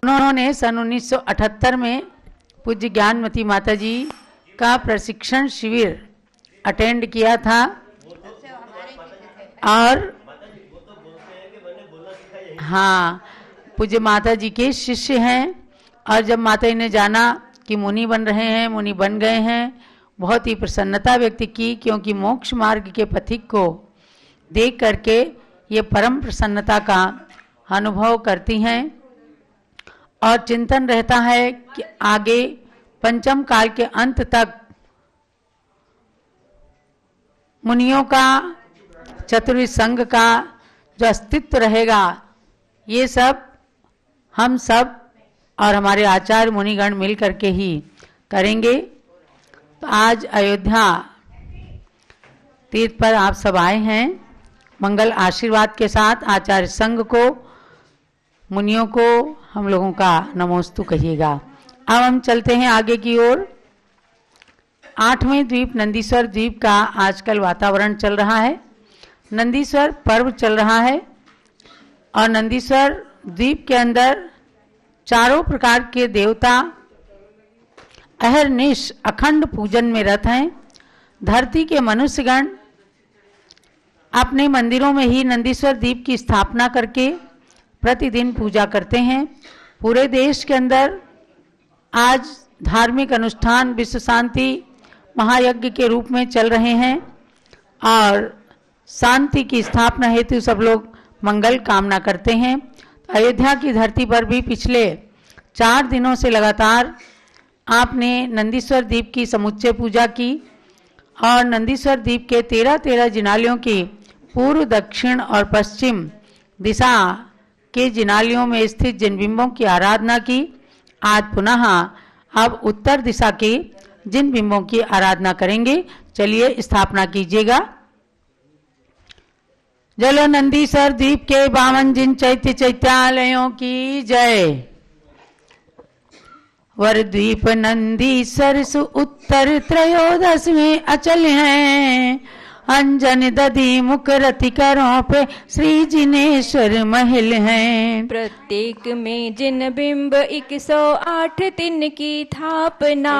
उन्होंने सन 1978 में पूज्य ज्ञानमती माता जी का प्रशिक्षण शिविर अटेंड किया था और हाँ, पूज्य माता जी के शिष्य हैं। और जब माता जी ने जाना कि मुनि बन रहे हैं, मुनि बन गए हैं, बहुत ही प्रसन्नता व्यक्त की, क्योंकि मोक्ष मार्ग के पथिक को देख करके ये परम प्रसन्नता का अनुभव करती हैं। और चिंतन रहता है कि आगे पंचम काल के अंत तक मुनियों का, चतुर्विध संघ का जो अस्तित्व रहेगा, ये सब हम सब और हमारे आचार्य मुनिगण मिल करके ही करेंगे। तो आज अयोध्या तीर्थ पर आप सब आए हैं, मंगल आशीर्वाद के साथ आचार्य संघ को, मुनियों को हम लोगों का नमोस्तु कहिएगा। अब हम चलते हैं आगे की ओर। 8वें द्वीप नंदीश्वर द्वीप का आजकल वातावरण चल रहा है, नंदीश्वर पर्व चल रहा है और नंदीश्वर द्वीप के अंदर चारों प्रकार के देवता अहरनिश अखंड पूजन में रत हैं। धरती के मनुष्यगण अपने मंदिरों में ही नंदीश्वर द्वीप की स्थापना करके प्रतिदिन पूजा करते हैं। पूरे देश के अंदर आज धार्मिक अनुष्ठान विश्व शांति महायज्ञ के रूप में चल रहे हैं और शांति की स्थापना हेतु सब लोग मंगल कामना करते हैं। अयोध्या की धरती पर भी पिछले 4 दिनों से लगातार आपने नंदीश्वर द्वीप की समुच्चय पूजा की और नंदीश्वर द्वीप के 13 जिनालियों की पूर्व, दक्षिण और पश्चिम दिशा के जिनालियों में स्थित जिन बिंबों की आराधना की। आज पुनः अब उत्तर दिशा के जिन बिंबों की आराधना करेंगे। चलिए स्थापना कीजिएगा। जलो नंदीश्वर द्वीप के 52 जिन चैत्य चैत्यालयों की जय। वर द्वीप नंदीश्वर सु उत्तर 13 में अचल हैं। अंजन दधी मुख रतिकरों पे श्री जिनेश्वर महल हैं। प्रत्येक में जिन बिंब 108 तिन की थापना।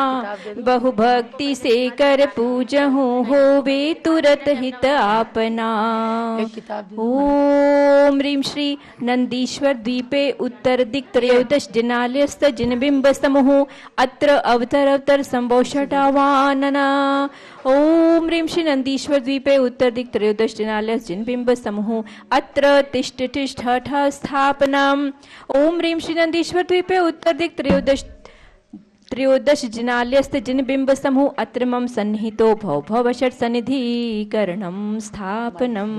बहु भक्ति से कर पूजहूँ होवे तुरत हित आपना। ओम ह्रीं श्री नंदीश्वर द्वीपे उत्तर दिक् 13 जिनालयस्थ जिन बिंब समूह अत्र अवतर संभोषटावानना। ओम ह्रीं श्री नंदीश्वर द्वीपे उत्तर दिक् 13 जिनालयस्थ जिन बिंब समूह अत्र तिष्ठ तिष्ठ स्थापनम्। ओम ह्रीं श्री नंदीश्वर द्वीपे उत्तर दिक् 13 जिनालयस्थ जिन बिंब समूह अत्र मम सन्निहितो भव षट् सन्निधिकरणं स्थापनम्।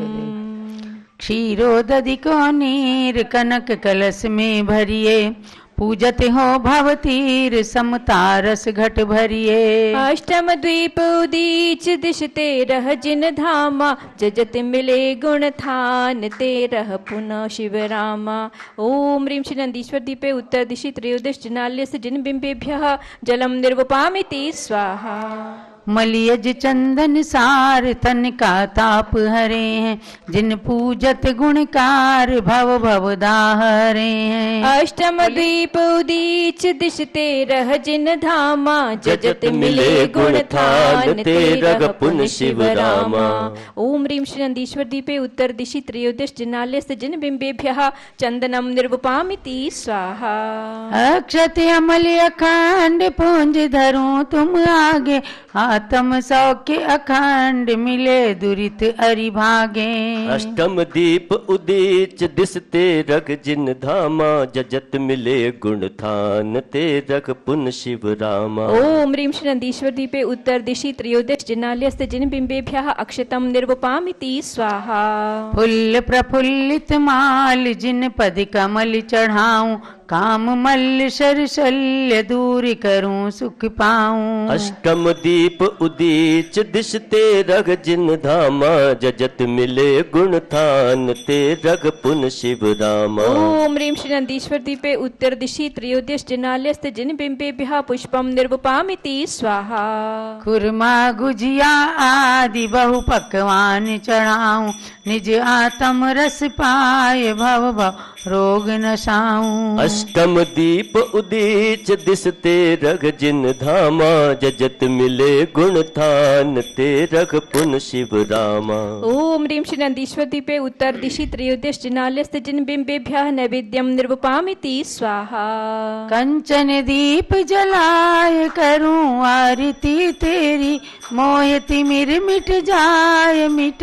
क्षीरोदधिको नीर कनक कलश में भरिए। पूजते हो भवतीर समतारस घट भरिए। अष्टम द्वीप उदीच दिश 13 जिन धामा। जजत मिले गुण थान 13 पुनः शिव रामा। ओम ह्रीं श्री नंदीश्वर द्वीपे उत्तर दिशि 13 जिनालयस्थ जिन बिंबेभ्यः जलम निर्वपामिति स्वाहा। मलियज चंदन सार तन का ताप हरे हैं। जिन पूजत गुणकार भव दाहरे हैं। अष्टम द्वीप उदीच दिश 13 जिन धामा। जजत मिले गुण थान 13 पुन शिव रामा। ओम ह्रीं श्री नंदीश्वर द्वीपे उत्तर दिशि 13 जिनालयस्थ जिन बिंबेभ्यः चंदनम निर्वपामिति स्वाहा। अक्षत अमल अखंड पुंज धरूं तुम आगे। आत्म सौख्य अखंड मिले दुरित अरि भागे। अष्टम दीप उदीच दिस 13 जिन धामा। जजत मिले गुण थान 13 पुन शिव रामा। ओम ह्रीं श्री नंदीश्वर द्वीपे उत्तर दिशि 13 जिनालयस्थ जिन बिंबेभ्यः अक्षतम निर्वपामिति स्वाहा। फुल्ल प्रफुल्लित माल जिन पद कमल चढ़ाऊं। काम मल्ल शर शल्य दूर करूं सुख पाऊं। अष्टम दीप उदीच दिश 13 जिन धामा। जजत मिले गुण थान 13 पुन शिव रामा। ओम ह्रीं श्री नंदीश्वर द्वीपे उत्तर दिशि 13 जिनालयस्थ जिन बिंबेभ्यः पुष्पम निर्वपामिति स्वाहा। खुरमा गुजिया आदि बहु पकवान चढ़ाऊं। निज आत्म रस पाए भव रोग नसाऊं। अष्टम दीप उदीच दिसते रग जिन धामा जजत मिले गुण थान ते रग पुन शिव रामा। ओम ह्रीं श्री नंदीश्वर दीपे उत्तर दिशि त्रयोदश जिनालयस्थ जिन बिंबेभ्यः नैवेद्यम निर्वपामिति स्वाहा। कंचन दीप जलाय करूं आरती तेरी, मोह तिमिर मिट जाए मिट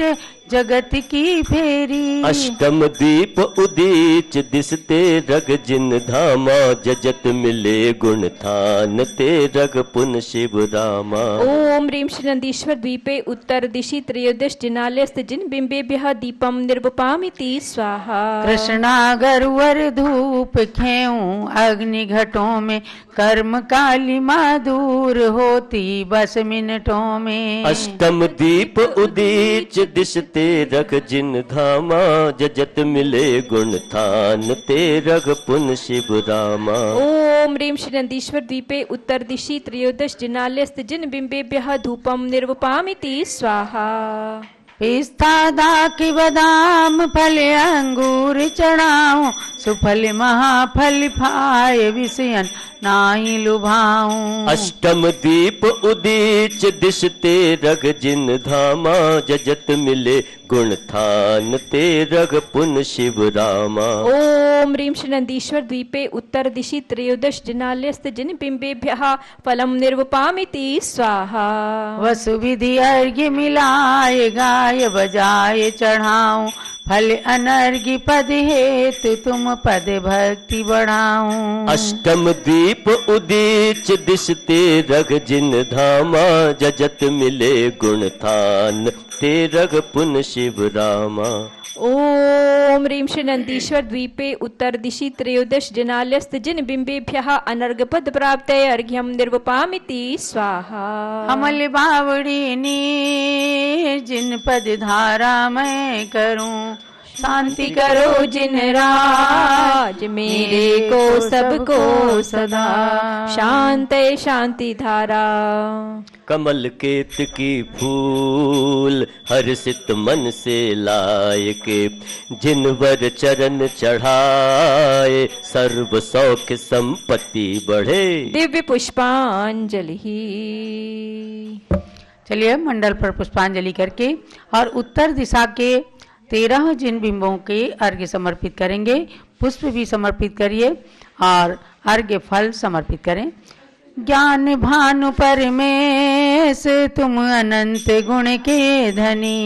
जगत की फेरी। अष्टम दीप उदीच दिसते रग जिन धामा जजत मिले गुण थान ते रग पुन शिव रामा। ओम ह्रीं श्री नंदीश्वर द्वीपे उत्तर दिशि त्रयोदश जिनालयस्थ जिन बिंबेभ्यः दीपम निर्वपामिति स्वाहा। कृष्णा गरुवर धूप खेऊं अग्नि घटों में, कर्म कालिमा दूर होती बस मिनटों में। अष्टम दीप उदीच दिशते रग जिन धामा जजत मिले गुण थान ते रग पुन शिव रामा। ओम ह्रीं श्री नंदीश्वर द्वीपे उत्तर दिशि त्रयोदश जिनालयस्थ जिन बिंबेभ्यः धूपम निर्वपामिति स्वाहा। पिस्ता दाखी बादाम फल अंगूर चढ़ाऊं, सुफल महाफल फाय विषयन नाई लुभाऊं। अष्टम दीप उदीच दिशते रग जिन धामा जजत मिले गुण थान ते रग पुन शिव रामा। ओम ह्रीं श्री नंदीश्वर द्वीपे उत्तर दिशि त्रयोदश जिनालयस्थ जिन बिंबेभ्यः फलम निर्वपामिति स्वाहा। वसु विधि अर्घ्य मिलाए गाय बजाए चढ़ाऊं, फल अनर्घ्य पद हेतु तुम पद भक्ति बढ़ाऊं। अष्टम दीप उदीच दिशते रग जिन धामा जजत मिले गुण थान ते रग पुन शिव रामा। ओम ह्रीं श्री नंदीश्वर द्वीपे उत्तर दिशि त्रयोदश जिनालयस्थ जिन बिंबेभ्यः अनर्घ पद प्राप्ते अर्घ्यम निर्वपामिति स्वाहा। अमल बावड़ी नीर जिन पद धारा मैं करूं, शांति करो जिन राज मेरे को सबको सदा, शांत शांति धारा। कमल केत की फूल हर्षित मन से लाए के, जिनवर चरण चढ़ाए सर्व सौख्य संपत्ति बढ़े। दिव्य पुष्पांजलि। चलिए मंडल पर पुष्पांजलि करके और उत्तर दिशा के 13 जिन बिंबों के अर्घ्य समर्पित करेंगे। पुष्प भी समर्पित करिए और अर्घ्य फल समर्पित करें। ज्ञान भानु परमेश तुम अनंत गुण के धनी,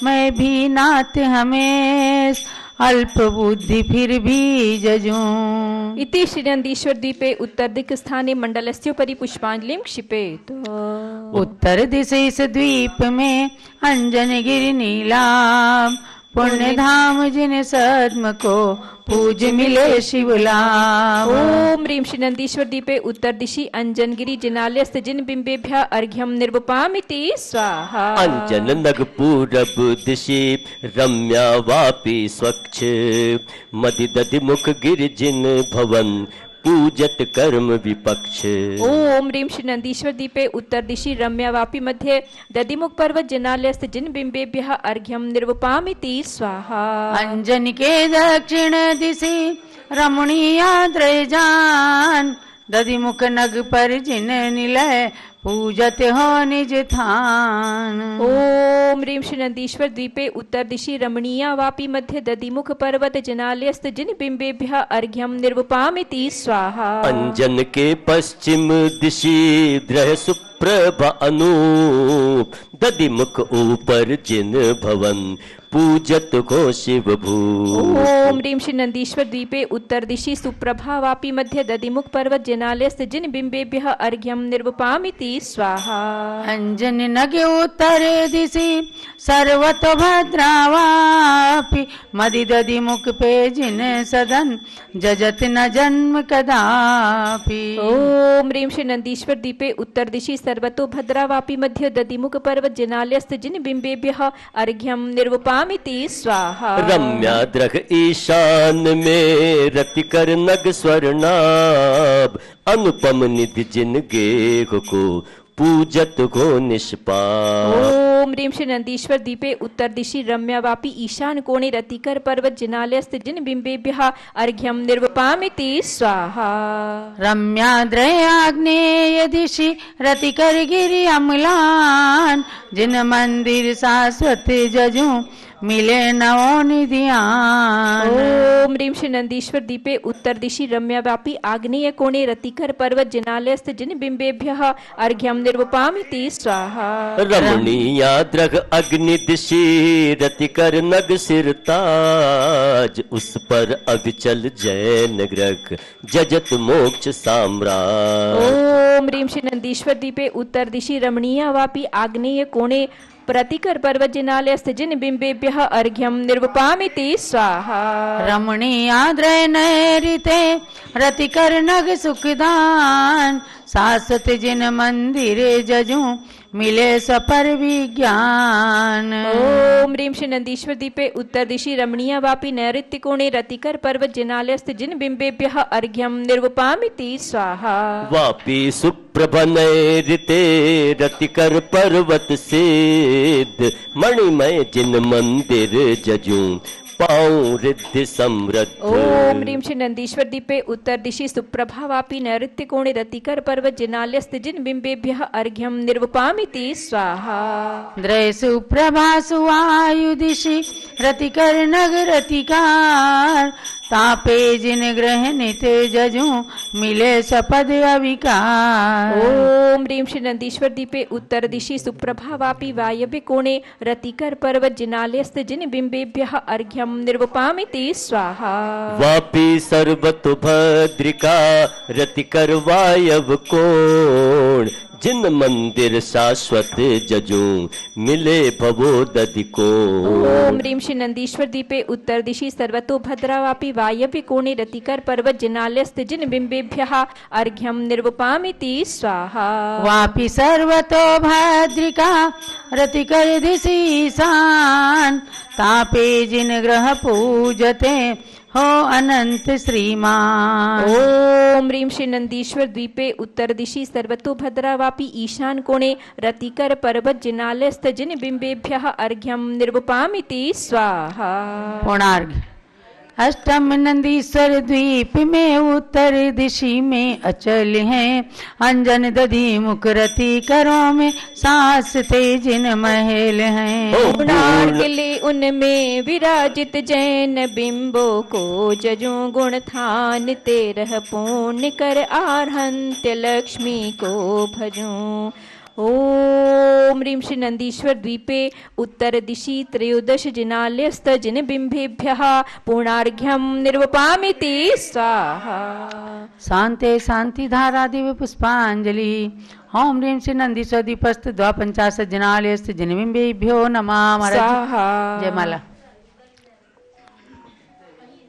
मैं भी नाथ हमेश अल्प बुद्धि फिर भी जजूं। इति श्री नंदीश्वर द्वीपे उत्तर दिक् स्थाने मंडलस्योपरि पुष्पांजलिं क्षिपेत। उत्तर दिश इस द्वीप में अंजन गिरि नीलाभ, पुण्य धाम जिन सद्म को पूज मिले शिवलाभ। ओम ह्रीं श्री नंदीश्वर द्वीपे उत्तर दिशि अंजनगिरि जिनालयस्थ जिन बिंबेभ्यः अर्घ्यम निर्वपामिति स्वाहा। अंजन नग पूरब दिशि रम्या वापी स्वच्छ, मदि दधि मुख गिर जिन भवन पूजत कर्म विपक्ष। ओम ह्रीं श्री नंदीश्वर द्वीपे उत्तर दिशि रम्यावापी मध्ये दधिमुख पर्वत जिनालयस्थ जिन बिंबेभ्यः अर्घ्यम निर्वपामिति स्वाहा। अंजन के दक्षिण दिशि रमणीयाद्रजान, दधिमुख नग पर जिन निलय पूजत हो निज थान। ओम ह्रीं श्री नंदीश्वर द्वीपे उत्तर दिशि रमणीया वापी मध्य दधिमुख पर्वत जिनालयस्थ जिन बिंबेभ्यः अर्घ्यम निर्वपामिति स्वाहा। अंजन के पश्चिम दिशि द्रह सुप्रभा अनूप, दधिमुख ऊपर जिन भवन पूजत को शिव भू। ओम ह्रीं श्री नंदीश्वर द्वीपे उत्तर दिशि सुप्रभा वापी मध्य दधिमुख पर्वत जिनालयस्थ जिन बिंबेभ्यः अर्घ्यम निर्वपामिति स्वाहा। अंजन नगे उत्तर दिशि सर्वतो भद्रावापि, मदि दधि मुख पे जिन सदन जजत न जन्म कदापि। ओम ह्रीं श्री नंदीश्वर द्वीपे उत्तर दिशि सर्वतो भद्रावापी मध्य दधिमुख पर्वत जिनालयस्थ जिन बिंबेभ्यः अर्घ्यम निर्वपामिति स्वाहा। रम्या द्रग ईशान में रति कर नग स्वर्णाभ, अनुपम निधि जिन गेह को पूजत को निष्पाप। ओम ह्रीं श्री नंदीश्वर दीपे उत्तर दिशि रम्यावापी ईशान कोणे रतिकर पर्वत जिनालयस्त जिन बिंबेभ्यः अर्घ्यं निर्वपामिति स्वाहा। रम्याद्रयाग्नेय दिशि रतिकर गिरि अम्लान जिन मंदिर शाश्वत जजू मिले नवोनिधियान। ओम ह्रीं श्री नंदीश्वर दीपे उत्तर दिशि रम्याव्यापी आग्नेय कोणे रतिकर पर्वत जिनालयस्त जिन बिंबेभ्यः अर्घ्यं निर्वपामिति स्वाहा। रमणीयाद्रग अग्नि दिशि रतिकर नग सिरताज उस पर अविचल जैन ग्रह जजत मोक्ष साम्राट। ओम ह्रीं श्री नंदीश्वर दीपे उत्तर दिशि रमणीयावापी आग्नेय कोणे प्रतिकर पर्वत जिनालयस्त जिन बिंबेभ्यः अर्घ्यं निर्वपामिति स्वाहा। रमणीयाद्रय नैरिते रतिकर नग सुखदान शाश्वत जिन मंदिर जजू मिले सपर विज्ञान। ओम ह्रीं श्री नंदीश्वर दीपे उत्तर दिशि रमणीयावापी नैऋत्य कोणे रतिकर पर्वत जिनालयस्त जिन बिंबेभ्यः अर्घ्यं निर्वपामिति स्वाहा। वापी सुप्रभनैरिते रतिकर पर्वत सिद्ध मणिमय जिन मंदिर जजू पाऊं रिद्धि समृद्ध। ओम ह्रीं श्री नंदीश्वर दीपे उत्तर दिशि सुप्रभावापी नैऋत्य कोणे रतिकर पर्वत जिनालयस्त जिन बिंबेभ्यः अर्घ्यं निर्वपामिति स्वाहा। द्रय सुप्रभा सुवायु दिशि रतिकर नग रतिकार तापे जिन ग्रह नित जजू मिले सपद अविकार। ओम ह्रीं श्री नंदीश्वर दीपे उत्तर दिशि सुप्रभावापी वायव्य कोणे रतिकर पर्वत जिनालयस्त जिन बिंबेभ्यः अर्घ्यं निर्वपामिति स्वाहा। वापी सर्वतो भद्रिका रतिकर वायव कोण जिन मंदिर शाश्वत जजू मिले भवोदधि को। ओम ह्रीं श्री नंदीश्वर दीपे उत्तर दिशि सर्वतो भद्रावापी वायव्य कोणे रतिकर पर्वत जिनालयस्त जिन बिंबेभ्यः अर्घ्यं निर्वपामिति स्वाहा। वापि सर्वतो भद्रिका रतिकर दिशि ईशान तापे जिन ग्रह पूजते हो अनंत श्रीमान। ओम ह्रीं श्री नंदीश्वर द्वीपे उत्तर दिशि सर्वतो भद्रावापी ईशान कोणे रतिकर पर्वत जिनालयस्त जिन बिंबेभ्यः अर्घ्यं निर्वपामिति स्वाहा। कोणार्घ अष्टम नंदीश्वर द्वीप में उत्तर दिशि में अचल हैं अंजन दधी मुख रतिकरों में सासते जिन महल हैं। गुणार्घ ले उनमें विराजित जैन बिंबों को जजू गुण थान तेरह पूर्ण कर आरहंत्य लक्ष्मी को भजूं। ओम ह्रीं श्री नंदीश्वर द्वीपे उत्तर दिशि त्रयोदश जिनालयस्त जिन बिंबेभ्यः पूर्णार्घ्यं निर्वपामिति स्वाहा। शांते शांति धारा दिव्य पुष्पांजलि। ओम ह्रीं श्री नंदीश्वर दीपस्त द्वापंचाशत् जिनालयस्त जिन बिंबेभ्यो नमः स्वाहा। जय माला।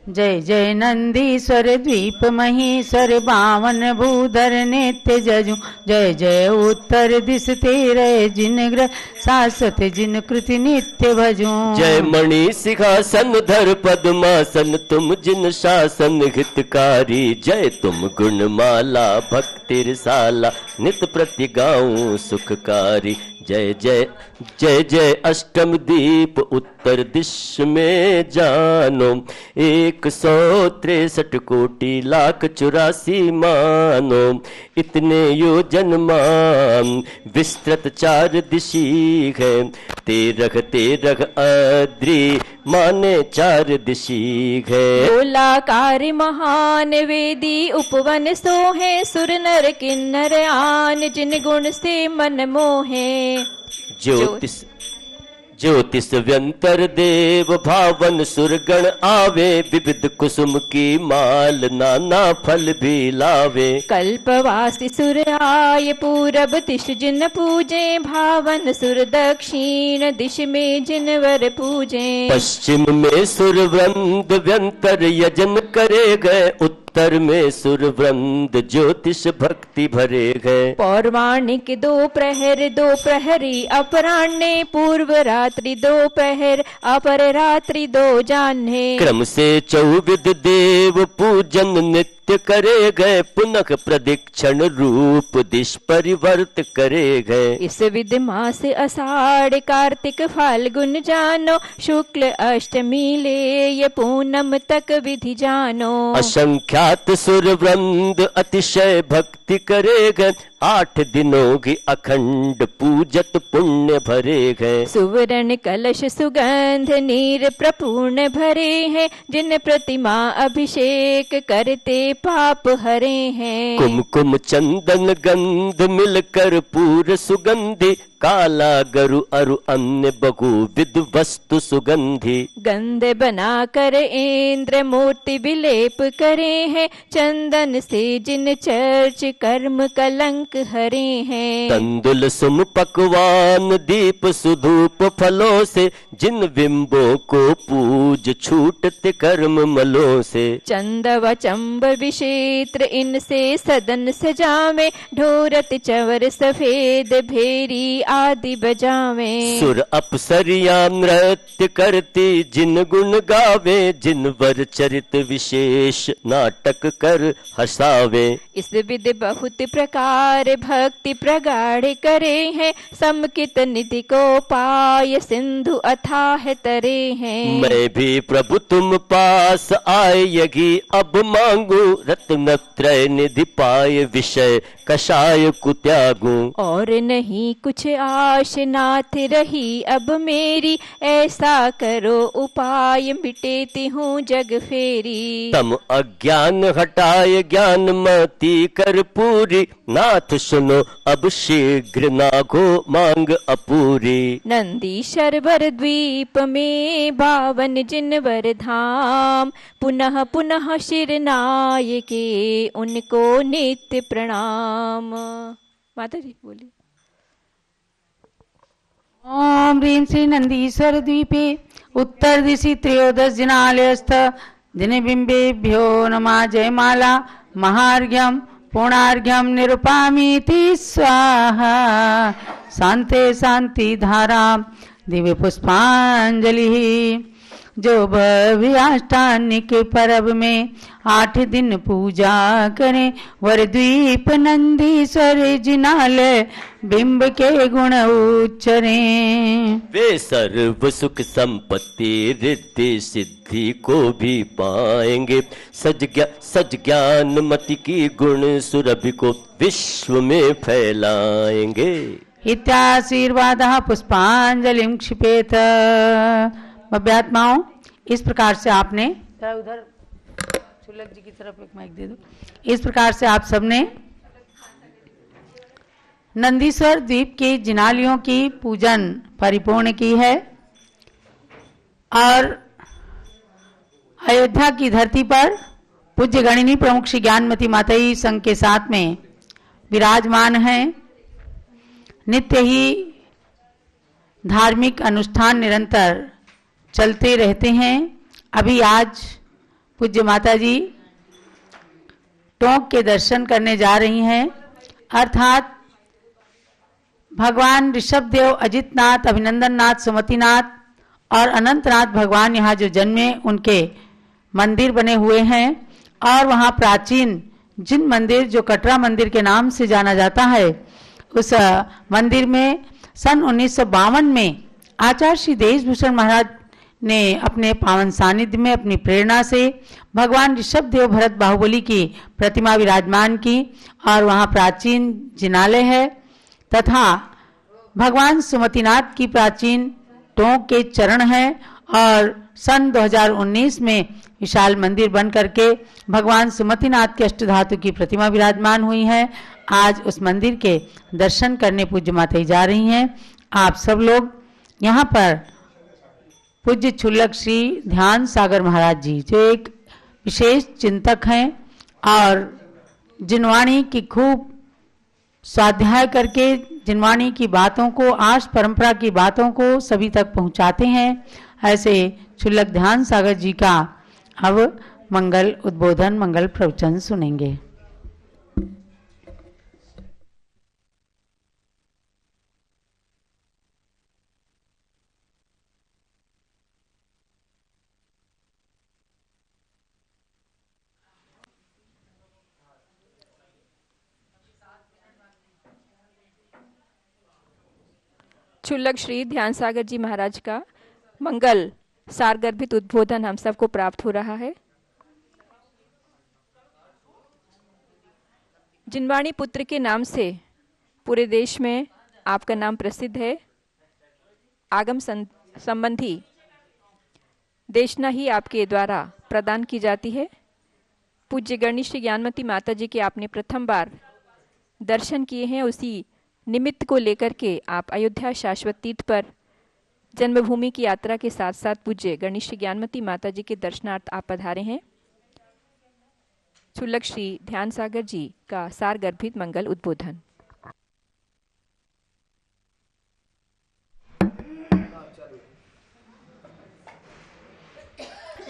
जय जय नंदीश्वर द्वीप महीश्वर बावन भूधर नित्य जजू जय जय उत्तर दिश तेरे जिन ग्रह शाश्वत जिन कृति नित्य भजू। जय मणि सिंहासन धर पद्मासन तुम जिन शासन हितकारी जय तुम गुणमाला भक्तिरसाला नित प्रति गाऊं सुखकारी। जय जय जय जय अष्टम दीप उत्तर दिश में जानो 163 कोटि लाख 84 मानो इतने योजन मान विस्तृत 4 दिशी है तेरह तेरह अद्रि माने 4 दिशी है। गोलाकार महान वेदी उपवन सोहे सुर नर किन्नर आन जिन गुण से मन मोहे। ज्योतिष व्यंतर देव भावन सुरगण आवे विविध कुसुम की माल नाना फल भी लावे। कल्पवासी सुर आय पूरब दिश जिन पूजे भावन सुर दक्षिण दिश में जिन वर पूजे। पश्चिम में सुर वृंद व्यंतर यजन करे गए उत्तर उत्तर में सुर वृंद ज्योतिष भक्ति भरे गए। पौर्वाणिक दो प्रहरी अपराह्ने, पूर्व रात्रि दोपहर अपर रात्रि दो जान्हे। क्रम से चौविद देव पूजन नित्य करे गए, पुनः प्रदीक्षण रूप दिश परिवर्त करे गए। इस विध मास आषाढ़ कार्तिक फाल्गुन जानो, शुक्ल अष्टमी ले ये पूनम तक विधि जानो। असंख्यात सुर वृंद अतिशय भक्ति करे गए, 8 दिनों की अखंड पूजत पुण्य भरे गए। सुवर्ण कलश सुगंध नीर प्रपूर्ण भरे हैं, जिन प्रतिमा अभिषेक करते पाप हरे हैं। कुमकुम चंदन गंध मिलकर पूर सुगंधि, काला गरु अरु अन्य बहुविध वस्तु सुगंधि। गंध बना कर इंद्र मूर्ति विलेप करे हैं, चंदन से जिन चर्च कर्म कलंक हरे हैं। तंदुल सुम पकवान दीप सुधूप फलों से, जिन बिंबों को पूज छूटते कर्म मलों से। चंदव चंब विषेत्र इनसे सदन सजावे, ढोरत चवर सफेद भेरी आदि बजावे। सुर अप्सरिया नृत्य करती जिन गुण गावे, जिन वर चरित विशेष नाटक कर हसावे। इस विधि बहुत प्रकार भक्ति प्रगाढ़ करे हैं, समकित निधि को पाय सिंधु अथाह तरे हैं। मैं भी प्रभु तुम पास आएगी, अब मांगू रत्नत्रय निधि पाए विषय कषाय को त्यागू। और नहीं कुछ आश नाथ रही अब मेरी, ऐसा करो उपाय मिटेती हूँ जग फेरी। तम अज्ञान हटाए ज्ञान मति कर पूरी, नाथ सुनो अब शीघ्र नागो मांग अपूरी। नंदीश्वर वर द्वीप में 52 जिनवर धाम, पुनः पुनः शिरनाय के उनको नित्य प्रणाम। माता जी बोलिए। ओम ह्रीं श्री नंदीश्वर द्वीपे उत्तर दिशि त्रयोदश जिनालयस्थ दिनबिंबेभ्यो नमः। जयमाला महार्घ्यम पूर्णार्घ्यम निरुपामीति स्वाहा। शांते शांति धारा दिव्य पुष्पांजलि। जो भव्याष्टानिक पर्व में 8 दिन पूजा करें, वरद्वीप नंदीश्वर जिनालय बिंब के गुण उच्चरें। वे सर्व सुख संपत्ति रिद्धि सिद्धि को भी पाएंगे, सज ज्ञान मति की गुण सुरभि को विश्व में फैलाएंगे। इत्याशीर्वादः पुष्पांजलिं क्षिपेत। भव्यात्माओं, इस प्रकार से आपने उधर चुलक जी की तरफ एक माइक दे दो। इस प्रकार से आप सबने नंदीश्वर द्वीप के जिनालियों की पूजन परिपूर्ण की है और अयोध्या की धरती पर पूज्य गणिनी प्रमुख श्री ज्ञानमती माताई संघ के साथ में विराजमान हैं। नित्य ही धार्मिक अनुष्ठान निरंतर चलते रहते हैं। अभी आज पूज्य माता जी टोंक के दर्शन करने जा रही हैं, अर्थात भगवान ऋषभदेव, अजितनाथ, अभिनंदननाथ, सुमतिनाथ और अनंतनाथ भगवान यहाँ जो जन्मे उनके मंदिर बने हुए हैं। और वहाँ प्राचीन जिन मंदिर जो कटरा मंदिर के नाम से जाना जाता है, उस मंदिर में सन 1952 में आचार्य श्री देशभूषण महाराज ने अपने पावन सानिध्य में अपनी प्रेरणा से भगवान ऋषभदेव भरत बाहुबली की प्रतिमा विराजमान की और वहाँ प्राचीन जिनालय है तथा भगवान सुमतिनाथ की प्राचीन टोंक के चरण है। और सन 2019 में विशाल मंदिर बन करके भगवान सुमतिनाथ के अष्टधातु की प्रतिमा विराजमान हुई है। आज उस मंदिर के दर्शन करने पूज्य माता जा रही हैं। आप सब लोग यहाँ पर पूज्य छुल्लक श्री ध्यान सागर महाराज जी जो एक विशेष चिंतक हैं और जिनवाणी की खूब स्वाध्याय करके जिनवाणी की बातों को, आर्ष परंपरा की बातों को सभी तक पहुंचाते हैं, ऐसे छुल्लक ध्यान सागर जी का अब मंगल उद्बोधन मंगल प्रवचन सुनेंगे। क्षुल्लक श्री ध्यान सागर जी महाराज का मंगल सारगर्भित उद्बोधन हम सबको प्राप्त हो रहा है। जिनवाणी पुत्र के नाम से पूरे देश में आपका नाम प्रसिद्ध है। आगम संबंधी देशना ही आपके द्वारा प्रदान की जाती है। पूज्य गणेश ज्ञानमती माता जी के आपने प्रथम बार दर्शन किए हैं, उसी निमित्त को लेकर के आप अयोध्या शाश्वत तीर्थ पर जन्मभूमि की यात्रा के साथ साथ पूज्य गणेश ज्ञानमती माता जी के दर्शनार्थ आप पधारे हैं। क्षुल्लक श्री ध्यान सागर जी का सारगर्भित मंगल उद्बोधन।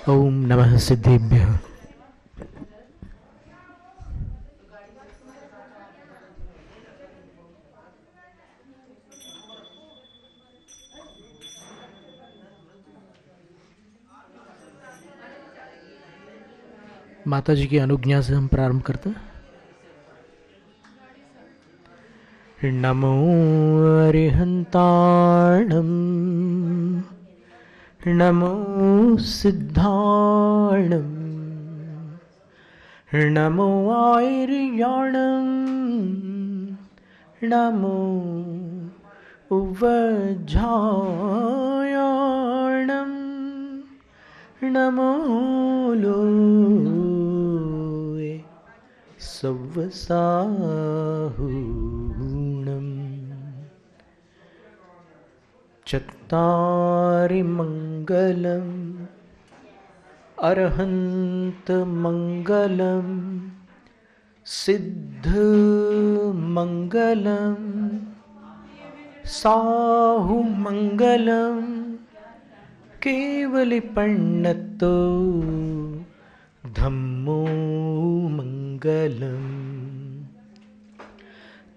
ओम नमः सिद्धेभ्यः। माता जी की अनुज्ञा से हम प्रारंभ करते हैं। नमो अरिहंताणं नमो सिद्धाणं नमो आयर्याणं नमो उवझायाणं नमो लोये सव्वसाहूणम् चत्तारि मङ्गलम् अरहन्तमङ्गलं सिद्धमङ्गलं साहुमङ्गलं केवलिपण्णतो धम्मो मङ्गलम्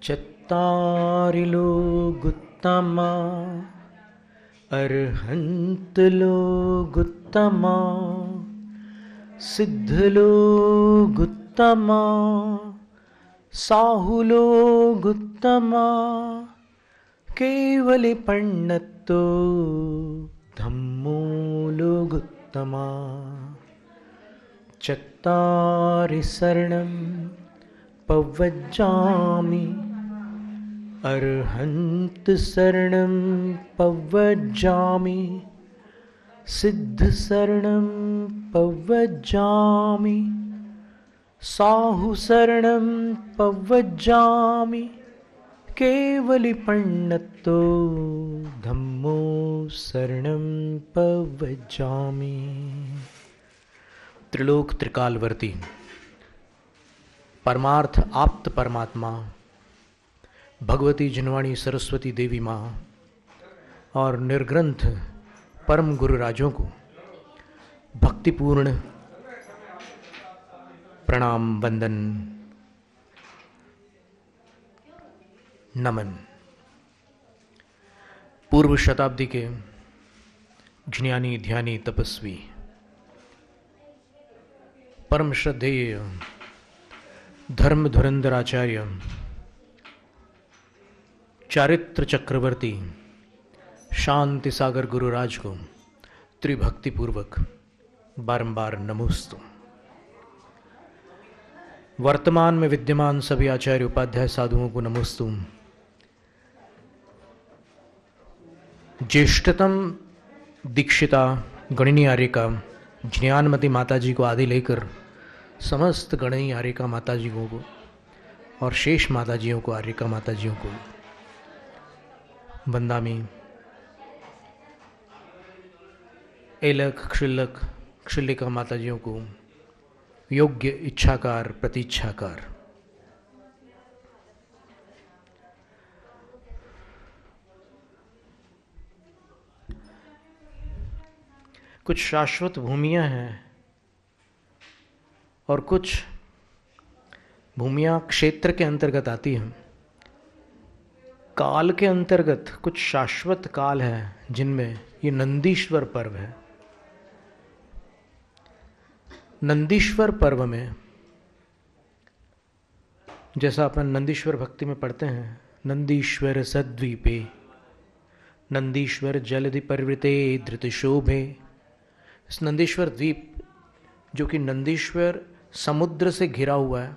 चत्तारि लोगुत्तमा अर्हन्तलोगुत्तमा सिद्धलोगुत्तमा साहुलोगुत्तमा केवलिपण्णतो धम्मो लोगुत्तमा चत्तारि शरणं पव्वज्जामि अर्हन्त शरणं पव्वज्जामि सिद्ध शरणं पव्वज्जामि साहु शरणं पव्वज्जामि केवलिपण्णतो धम्मो शरणं पव्वज्जामि। त्रिलोक त्रिकालवर्ती परमार्थ आप्त परमात्मा भगवती जिनवाणी सरस्वती देवी माँ और निर्ग्रंथ परम गुरु राजों को भक्तिपूर्ण प्रणाम वंदन नमन। पूर्व शताब्दी के ज्ञानी ध्यानी तपस्वी परम श्रद्धेय धर्म धुरंधर आचार्य चारित्र चक्रवर्ती शांति सागर गुरुराज को त्रिभक्ति पूर्वक बारंबार नमोस्तु। वर्तमान में विद्यमान सभी आचार्य उपाध्याय साधुओं को नमोस्तु। ज्येष्ठतम दीक्षिता गणिनी आर्यिका ज्ञानमती माताजी को आदि लेकर समस्त गणनी आर्यिका माताजियों को और शेष माताजियों को आर्यिका माताजियों को वंदामी। एलक क्षुल्लक क्षुल्लिका माताजियों को योग्य इच्छाकार प्रतीच्छाकार। कुछ शाश्वत भूमियां हैं और कुछ भूमियाँ क्षेत्र के अंतर्गत आती हैं। काल के अंतर्गत कुछ शाश्वत काल है जिनमें ये नंदीश्वर पर्व है। नंदीश्वर पर्व में जैसा अपन नंदीश्वर भक्ति में पढ़ते हैं, नंदीश्वर सद्वीपे नंदीश्वर जलधि पर्वते धृत शोभे। इस नंदीश्वर द्वीप जो कि नंदीश्वर समुद्र से घिरा हुआ है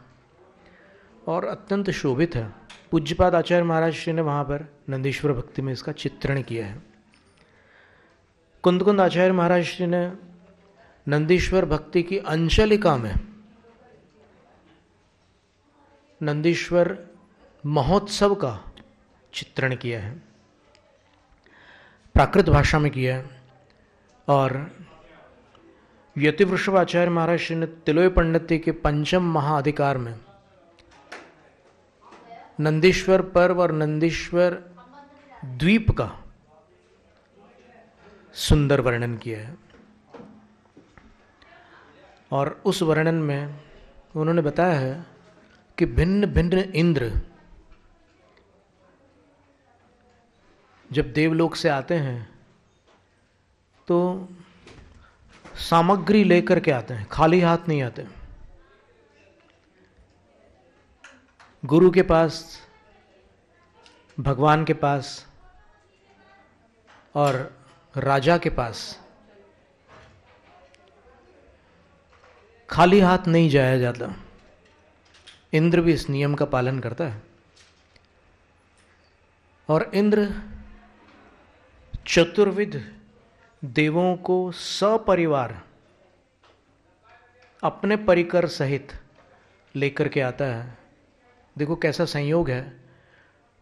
और अत्यंत शोभित है, पूज्यपाद आचार्य महाराज श्री ने वहाँ पर नंदीश्वर भक्ति में इसका चित्रण किया है। कुंद आचार्य महाराज श्री ने नंदीश्वर भक्ति की अंशलिका में नंदीश्वर महोत्सव का चित्रण किया है, प्राकृत भाषा में किया है। और यतिवृषभाचार्य महाराज श्री ने तिलोय पंडिती के पंचम महाअधिकार में नंदीश्वर पर्व और नंदीश्वर द्वीप का सुंदर वर्णन किया है। और उस वर्णन में उन्होंने बताया है कि भिन्न भिन्न इंद्र जब देवलोक से आते हैं तो सामग्री लेकर के आते हैं, खाली हाथ नहीं आते। गुरु के पास, भगवान के पास और राजा के पास खाली हाथ नहीं जाया जाता। इंद्र भी इस नियम का पालन करता है। और इंद्र चतुर्विध देवों को सपरिवार अपने परिकर सहित लेकर के आता है। देखो कैसा संयोग है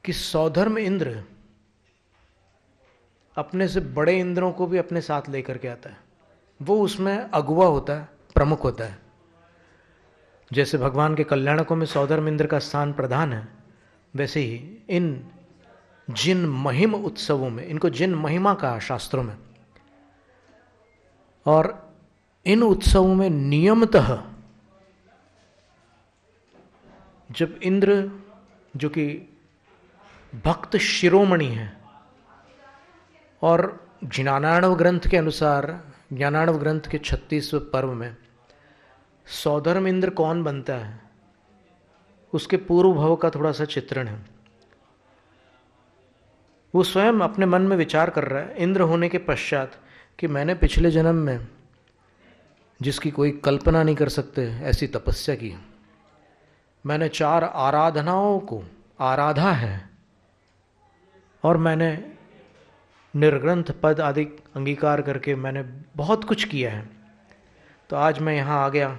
कि सौधर्म इंद्र अपने से बड़े इंद्रों को भी अपने साथ लेकर के आता है। वो उसमें अगुवा होता है, प्रमुख होता है। जैसे भगवान के कल्याणकों में सौधर्म इंद्र का स्थान प्रधान है, वैसे ही इन जिन महिम उत्सवों में, इनको जिन महिमा कहा शास्त्रों में, और इन उत्सवों में नियमतः जब इंद्र जो कि भक्त शिरोमणि है, और ज्ञानार्णव ग्रंथ के अनुसार, ज्ञानार्णव ग्रंथ के 36वें पर्व में सौधर्म इंद्र कौन बनता है उसके पूर्व भव का थोड़ा सा चित्रण है। वो स्वयं अपने मन में विचार कर रहा है इंद्र होने के पश्चात कि मैंने पिछले जन्म में, जिसकी कोई कल्पना नहीं कर सकते, ऐसी तपस्या की। मैंने 4 आराधनाओं को आराधा है और मैंने निर्ग्रंथ पद आदि अंगीकार करके मैंने बहुत कुछ किया है। तो आज मैं यहाँ आ गया।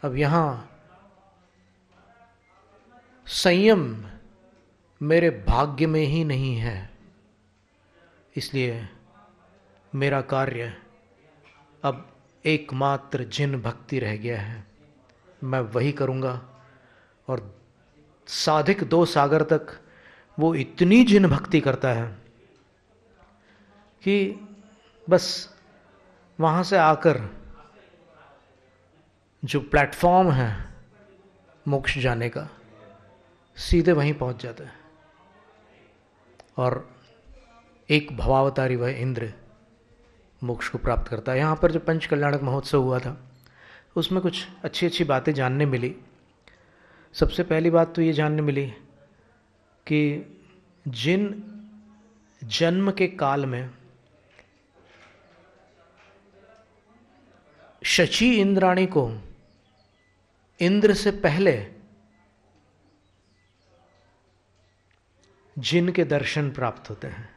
अब यहाँ संयम मेरे भाग्य में ही नहीं है, इसलिए मेरा कार्य अब एकमात्र जिन भक्ति रह गया है, मैं वही करूँगा। और साधिक 2 सागर तक वो इतनी जिन भक्ति करता है कि बस वहाँ से आकर जो प्लेटफॉर्म है मोक्ष जाने का, सीधे वहीं पहुँच जाता है। और एक भवावतारी वह इंद्र मोक्ष को प्राप्त करता है। यहाँ पर जो पंच कल्याणक महोत्सव हुआ था उसमें कुछ अच्छी अच्छी बातें जानने मिली। सबसे पहली बात तो ये जानने मिली कि जिन जन्म के काल में शची इंद्राणी को इंद्र से पहले जिन के दर्शन प्राप्त होते हैं,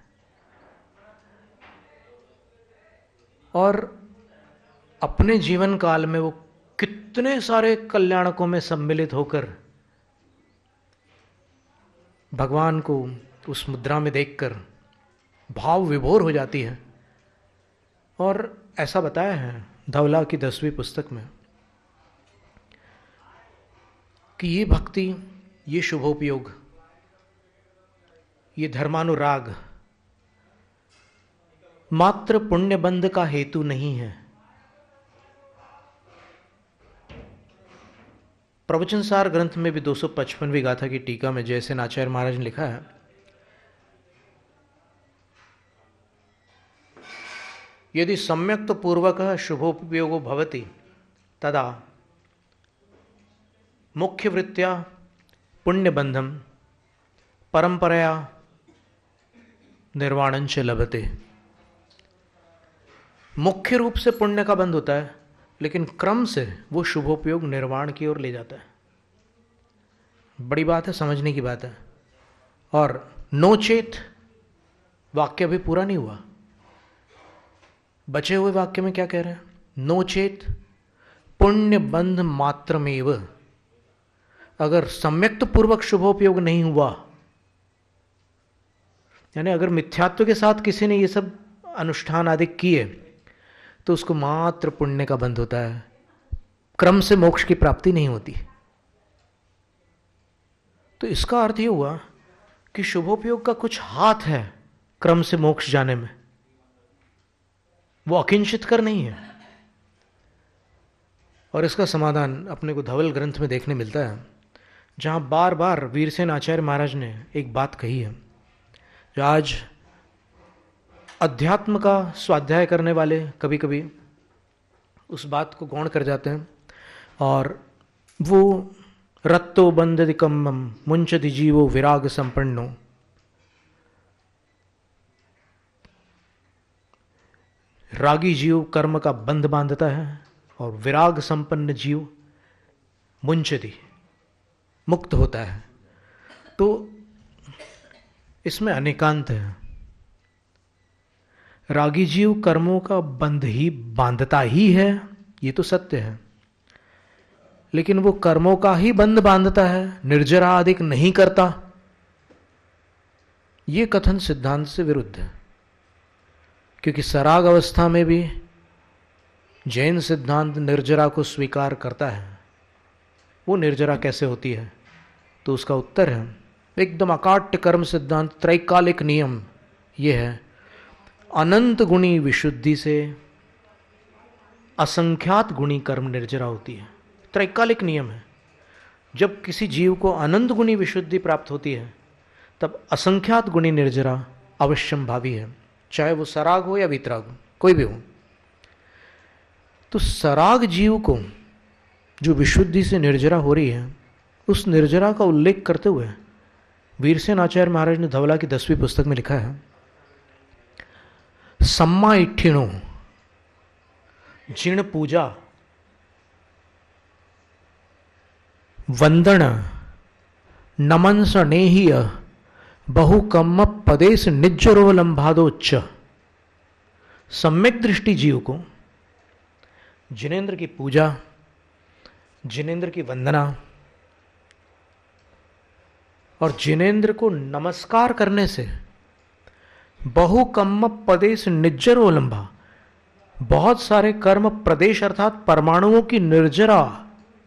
और अपने जीवन काल में वो कितने सारे कल्याणकों में सम्मिलित होकर भगवान को उस मुद्रा में देखकर भाव विभोर हो जाती है। और ऐसा बताया है धवला की 10वीं पुस्तक में कि ये भक्ति, ये शुभोपयोग, ये धर्मानुराग मात्र पुण्य बंध का हेतु नहीं है, प्रवचन सार ग्रंथ में भी 255वीं गाथा की टीका में जयसेन आचार्य महाराज ने लिखा है, यदि सम्यक्त पूर्वक शुभोपयोगो भवति तदा मुख्य वृत्त्या पुण्यबंधम परंपराया निर्वाणंच लभते। मुख्य रूप से पुण्य का बंध होता है, लेकिन क्रम से वो शुभोपयोग निर्वाण की ओर ले जाता है। बड़ी बात है, समझने की बात है। और नोचेत वाक्य भी पूरा नहीं हुआ, बचे हुए वाक्य में क्या कह रहे हैं? नोचेत पुण्य बंध मात्रमेव, अगर सम्यक्त पूर्वक शुभोपयोग नहीं हुआ, यानी अगर मिथ्यात्व के साथ किसी ने ये सब अनुष्ठान आदि किए तो उसको मात्र पुण्य का बंध होता है, क्रम से मोक्ष की प्राप्ति नहीं होती। तो इसका अर्थ ये हुआ कि शुभोपयोग का कुछ हाथ है क्रम से मोक्ष जाने में, वो अकिंचित कर नहीं है। और इसका समाधान अपने को धवल ग्रंथ में देखने मिलता है, जहां बार बार वीरसेन आचार्य महाराज ने एक बात कही है, जो आज अध्यात्म का स्वाध्याय करने वाले कभी कभी उस बात को गौण कर जाते हैं, और वो रत्तो बंधति कम्मम मुंचति जीवो विराग संपन्नो, रागी जीव कर्म का बंध बांधता है और विराग संपन्न जीव मुंचति मुक्त होता है। तो इसमें अनेकांत है। रागी जीव कर्मों का बंध ही बांधता ही है, ये तो सत्य है, लेकिन वो कर्मों का ही बंध बांधता है, निर्जरा आदि नहीं करता, ये कथन सिद्धांत से विरुद्ध है। क्योंकि सराग अवस्था में भी जैन सिद्धांत निर्जरा को स्वीकार करता है। वो निर्जरा कैसे होती है? तो उसका उत्तर है एकदम अकाट्य कर्म सिद्धांत, त्रैकालिक नियम ये है, अनंत गुणी विशुद्धि से असंख्यात गुणी कर्म निर्जरा होती है। त्रैकालिक नियम है। जब किसी जीव को अनंत गुणी विशुद्धि प्राप्त होती है तब असंख्यात गुणी निर्जरा अवश्यम भावी है, चाहे वो सराग हो या वीतराग हो, कोई भी हो। तो सराग जीव को जो विशुद्धि से निर्जरा हो रही है, उस निर्जरा का उल्लेख करते हुए वीरसेन आचार्य महाराज ने धवला की 10वीं पुस्तक में लिखा है, सम्मा इट्ठिणो जिण पूजा वंदन नमन स्नेहीय बहुकम्म पदेश निज्जरोवलंभादोच्च। सम्यक दृष्टि जीव को जिनेन्द्र की पूजा, जिनेन्द्र की वंदना और जिनेन्द्र को नमस्कार करने से बहुकम्म पदेश निज्जरोवलंबा, बहुत सारे कर्म प्रदेश अर्थात परमाणुओं की निर्जरा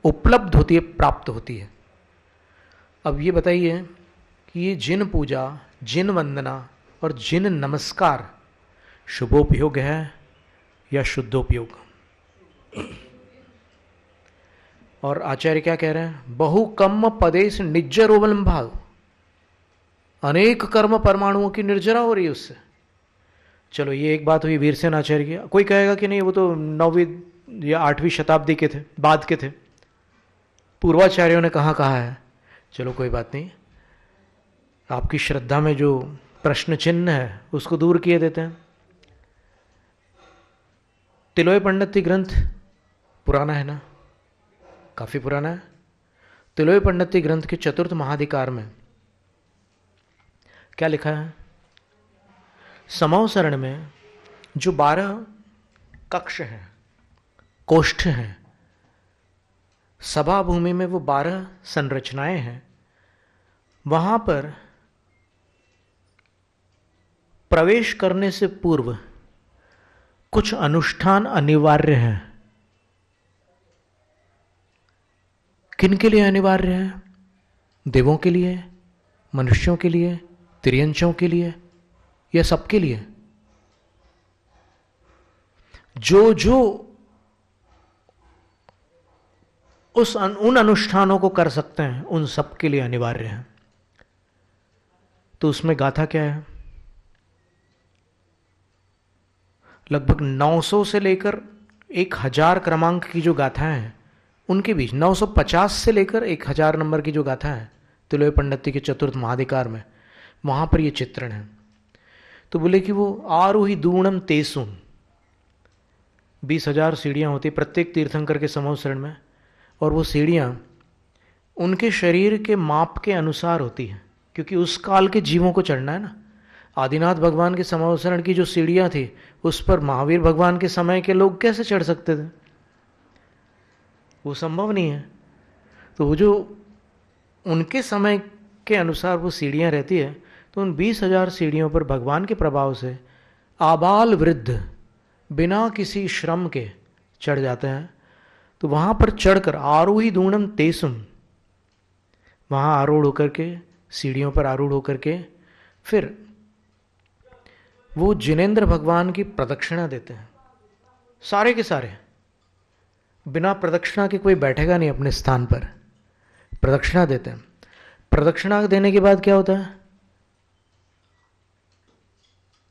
उपलब्ध होती है, प्राप्त होती है। अब ये बताइए कि ये जिन पूजा, जिन वंदना और जिन नमस्कार शुभोपयोग है या शुद्धोपयोग? और आचार्य क्या कह रहे हैं? बहुकम्म पदेश निज्जरोवलंबा, अनेक कर्म परमाणुओं की निर्जरा हो रही है उससे। चलो ये एक बात हुई वीरसेन आचार्य की। कोई कहेगा कि नहीं वो तो 9वीं या 8वीं शताब्दी के थे, बाद के थे, पूर्वाचार्यों ने कहा है। चलो कोई बात नहीं, आपकी श्रद्धा में जो प्रश्न चिन्ह है उसको दूर किए देते हैं। तिलोय पंडिती ग्रंथ पुराना है ना, काफी पुराना है। तिलोय पंडिती ग्रंथ के चतुर्थ महाधिकार में क्या लिखा है? समवसरण में जो 12 कक्ष हैं, कोष्ठ हैं, सभा भूमि में वो 12 संरचनाएं हैं, वहां पर प्रवेश करने से पूर्व कुछ अनुष्ठान अनिवार्य हैं। किन के लिए अनिवार्य है? देवों के लिए, मनुष्यों के लिए, तिर्यंचों के लिए, या सबके लिए? जो जो उन अनुष्ठानों को कर सकते हैं, उन सब के लिए अनिवार्य है। तो उसमें गाथा क्या है? लगभग 900 से लेकर 1000 क्रमांक की जो गाथाएं हैं, उनके बीच 950 से लेकर 1000 नंबर की जो गाथा है तिलोय पंडित के चतुर्थ महाधिकार में, वहां पर ये चित्रण है। तो बोले कि वो आरोही दूणम तेसुम, 20,000 सीढ़ियां होती प्रत्येक तीर्थंकर के समोसरण में, और वो सीढ़ियां उनके शरीर के माप के अनुसार होती हैं, क्योंकि उस काल के जीवों को चढ़ना है ना। आदिनाथ भगवान के समोसरण की जो सीढ़ियां थी, उस पर महावीर भगवान के समय के लोग कैसे चढ़ सकते थे? वो संभव नहीं है। तो वो जो उनके समय के अनुसार वो सीढ़ियां रहती है, तो उन 20,000 सीढ़ियों पर भगवान के प्रभाव से आबाल वृद्ध बिना किसी श्रम के चढ़ जाते हैं। तो वहां पर चढ़कर आरोही दूणम तेसुम, वहां आरूढ़ होकर के, सीढ़ियों पर आरूढ़ होकर के फिर वो जिनेंद्र भगवान की प्रदक्षिणा देते हैं। सारे के सारे, बिना प्रदक्षिणा के कोई बैठेगा नहीं अपने स्थान पर, प्रदक्षिणा देते हैं। प्रदक्षिणा देने के बाद क्या होता है?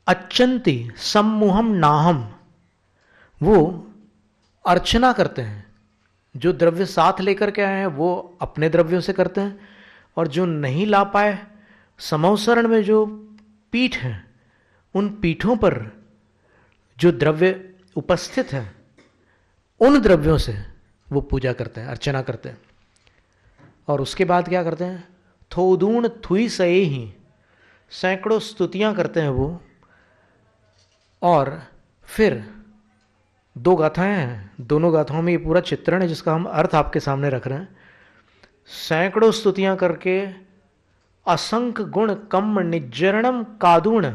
अच्छंती सम्मुहम नाहम, वो अर्चना करते हैं। जो द्रव्य साथ लेकर के आए हैं वो अपने द्रव्यों से करते हैं, और जो नहीं ला पाए, समोसरण में जो पीठ है, उन पीठों पर जो द्रव्य उपस्थित है, उन द्रव्यों से वो पूजा करते हैं, अर्चना करते हैं। और उसके बाद क्या करते हैं? थोदूण थुई सए ही, सैकड़ों स्तुतियां करते हैं वो। और फिर 2 गाथाएं हैं, दोनों गाथाओं में ये पूरा चित्रण है जिसका हम अर्थ आपके सामने रख रहे हैं। सैकड़ों स्तुतियां करके असंख्य गुण कम निजरणम कादूण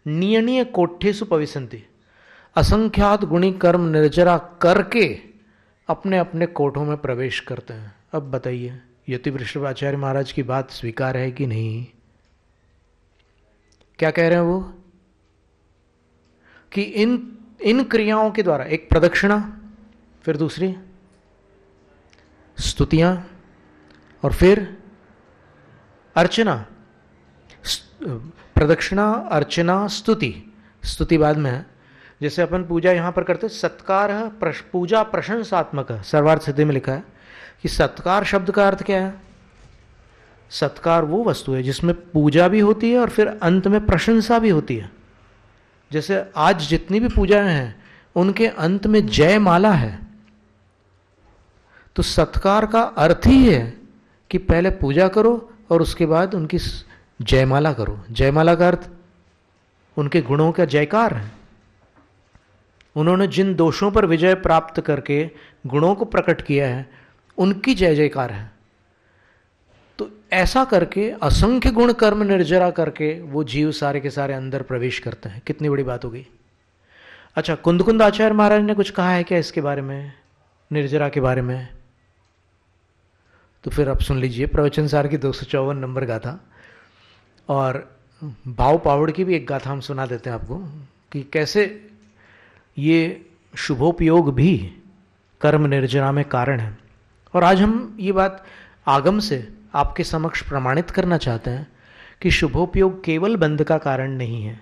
नियनीय कोठेसु पविसंति, असंख्यात गुणी कर्म निर्जरा करके अपने अपने कोठों में प्रवेश करते हैं। अब बताइए, यति वृषभाचार्य महाराज की बात स्वीकार है कि नहीं? क्या कह रहे हैं वो? कि इन क्रियाओं के द्वारा, एक प्रदक्षिणा, फिर दूसरी स्तुतियां, और फिर अर्चना। प्रदक्षिणा, अर्चना, स्तुति। स्तुति बाद में है। जैसे अपन पूजा यहां पर करते, सत्कार पूजा प्रशंसात्मक, सर्वार्थ सिद्धि में लिखा है कि सत्कार शब्द का अर्थ क्या है? सत्कार वो वस्तु है जिसमें पूजा भी होती है और फिर अंत में प्रशंसा भी होती है। जैसे आज जितनी भी पूजाएं हैं उनके अंत में जय माला है। तो सत्कार का अर्थ ही है कि पहले पूजा करो और उसके बाद उनकी जयमाला करो। जयमाला का अर्थ उनके गुणों का जयकार है। उन्होंने जिन दोषों पर विजय प्राप्त करके गुणों को प्रकट किया है, उनकी जय जयकार है। तो ऐसा करके असंख्य गुण कर्म निर्जरा करके वो जीव सारे के सारे अंदर प्रवेश करते हैं। कितनी बड़ी बात हो गई। अच्छा, कुंद आचार्य महाराज ने कुछ कहा है क्या इसके बारे में, निर्जरा के बारे में? तो फिर आप सुन लीजिए प्रवचन सार की 254 नंबर गाथा, और भाव पावड़ की भी एक गाथा हम सुना देते हैं आपको कि कैसे ये शुभोपयोग भी कर्म निर्जरा में कारण है। और आज हम ये बात आगम से आपके समक्ष प्रमाणित करना चाहते हैं कि शुभोपयोग केवल बंध का कारण नहीं है।